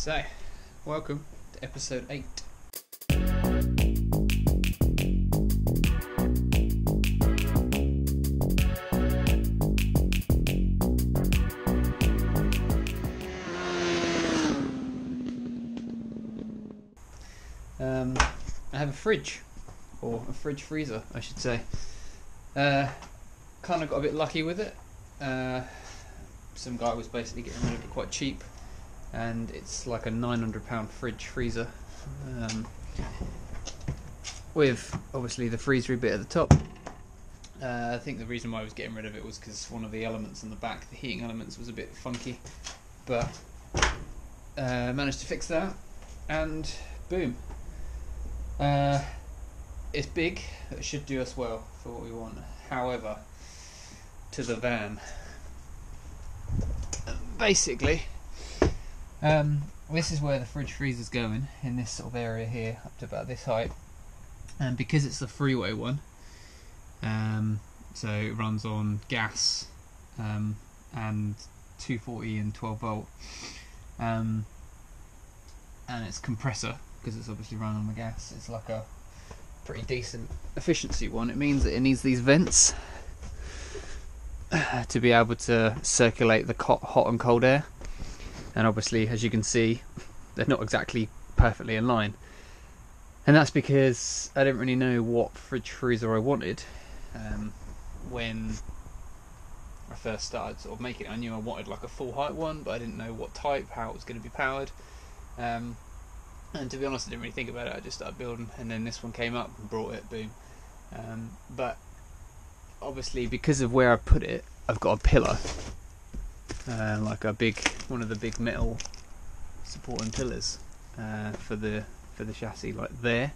So, welcome to episode 8. I have a fridge, or a fridge freezer I should say. Kind of got a bit lucky with it. Some guy was basically getting rid of it quite cheap, and it's like a £900 fridge freezer, with obviously the freezery bit at the top. I think the reason why I was getting rid of it was because one of the elements in the back, the heating elements, was a bit funky, but managed to fix that, and boom. It's big, it should do us well for what we want. However, to the van, basically, this is where the fridge freezer's going, in this sort of area here, up to about this height. And because it's the freeway one, so it runs on gas, and 240 and 12 volt, and it's compressor, because it's obviously run on the gas. It's like a pretty decent efficiency one. It means that it needs these vents to be able to circulate the hot and cold air, and obviously, as you can see, they're not exactly perfectly in line, and that's because I didn't really know what fridge freezer I wanted when I first started sort of making it. I knew I wanted like a full height one, but I didn't know what type, how it was going to be powered, and to be honest, I didn't really think about it. I just started building, and then this one came up and brought it, boom. But obviously, because of where I put it, I've got a pillar, like one of the big metal supporting pillars for the chassis, like there.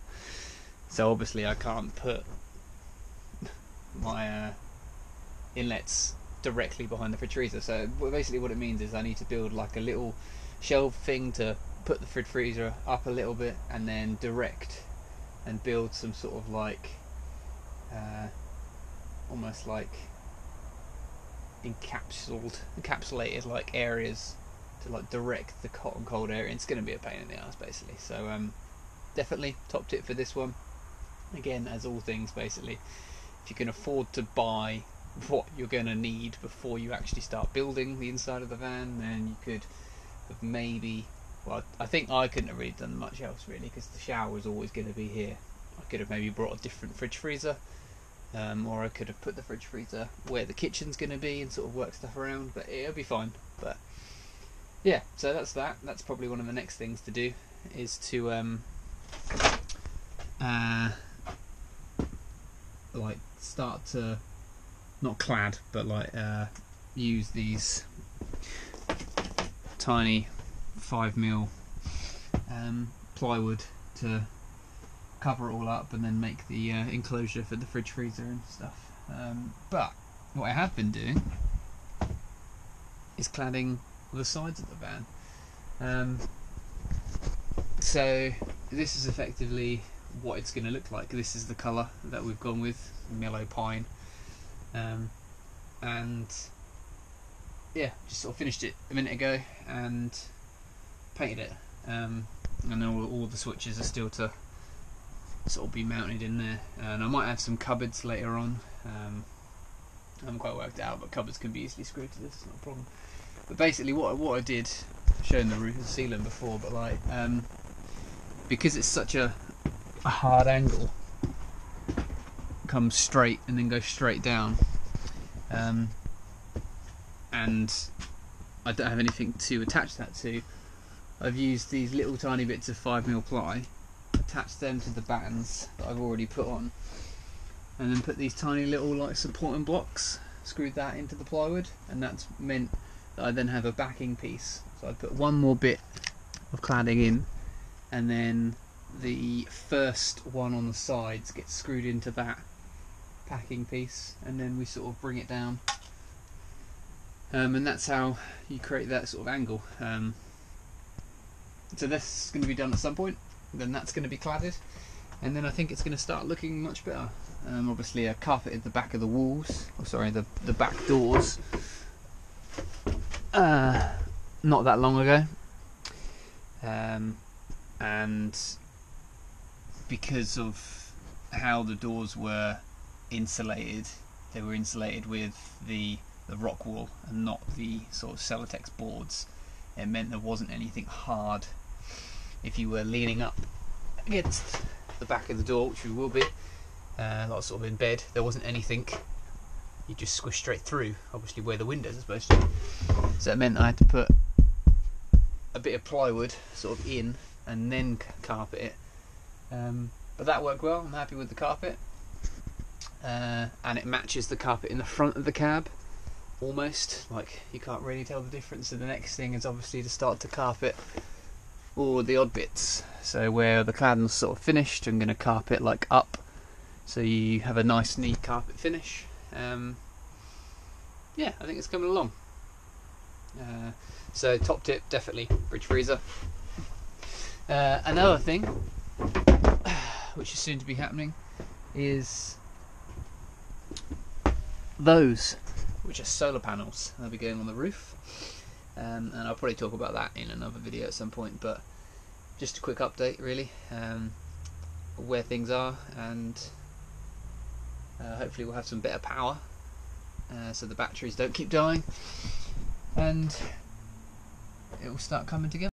So obviously, I can't put my inlets directly behind the fridge freezer. So basically, what it means is I need to build like a little shelf thing to put the fridge freezer up a little bit, and then direct and build some sort of like almost like encapsulated like areas to like direct the hot and cold air. It's going to be a pain in the ass basically. So definitely top tip for this one. Again, as all things basically, if you can afford to buy what you're going to need before you actually start building the inside of the van, then you could have maybe, well, I think I couldn't have really done much else really, because the shower was always going to be here. I could have maybe brought a different fridge freezer, or I could have put the fridge freezer where the kitchen's going to be and sort of work stuff around, but it'll be fine. But yeah, so that's that. That's probably one of the next things to do, is to like start to not clad, but like use these tiny 5mm plywood to cover it all up, and then make the enclosure for the fridge freezer and stuff. But what I have been doing is cladding the sides of the van. So this is effectively what it's going to look like. This is the colour that we've gone with, mellow pine, and yeah, just sort of finished it a minute ago and painted it, and all the switches are still to sort of be mounted in there, and I might have some cupboards later on. I haven't quite worked it out, but cupboards can be easily screwed to this, it's not a problem. But basically what I did, showing the roof and ceiling before, but like because it's such a hard angle, comes straight and then goes straight down, and I don't have anything to attach that to, I've used these little tiny bits of 5mm ply, attached them to the battens that I've already put on, and then put these tiny little like supporting blocks, screwed that into the plywood, and that's meant that I then have a backing piece. So I put one more bit of cladding in, and then the first one on the sides gets screwed into that packing piece, and then we sort of bring it down, and that's how you create that sort of angle. So this is going to be done at some point, then that's going to be cladded, and then I think it's going to start looking much better. Obviously I carpeted the back of the walls, the back doors, not that long ago, and because of how the doors were insulated, they were insulated with the rock wool and not the sort of Celotex boards. It meant there wasn't anything hard if you were leaning up against the back of the door, which we will be, like sort of in bed. There wasn't anything, you just squish straight through, obviously where the windows are supposed to. So it meant I had to put a bit of plywood sort of in and then carpet it, but that worked well. I'm happy with the carpet, and it matches the carpet in the front of the cab almost. Like, you can't really tell the difference. So the next thing is obviously to start to carpet all the odd bits. So where the cladding's sort of finished, I'm going to carpet like up, so you have a nice neat carpet finish. Yeah, I think it's coming along. So top tip, definitely fridge freezer. Another thing which is soon to be happening is those, which are solar panels. They'll be going on the roof, and I'll probably talk about that in another video at some point, but just a quick update really, where things are, and hopefully we'll have some better power, so the batteries don't keep dying, and it will start coming together.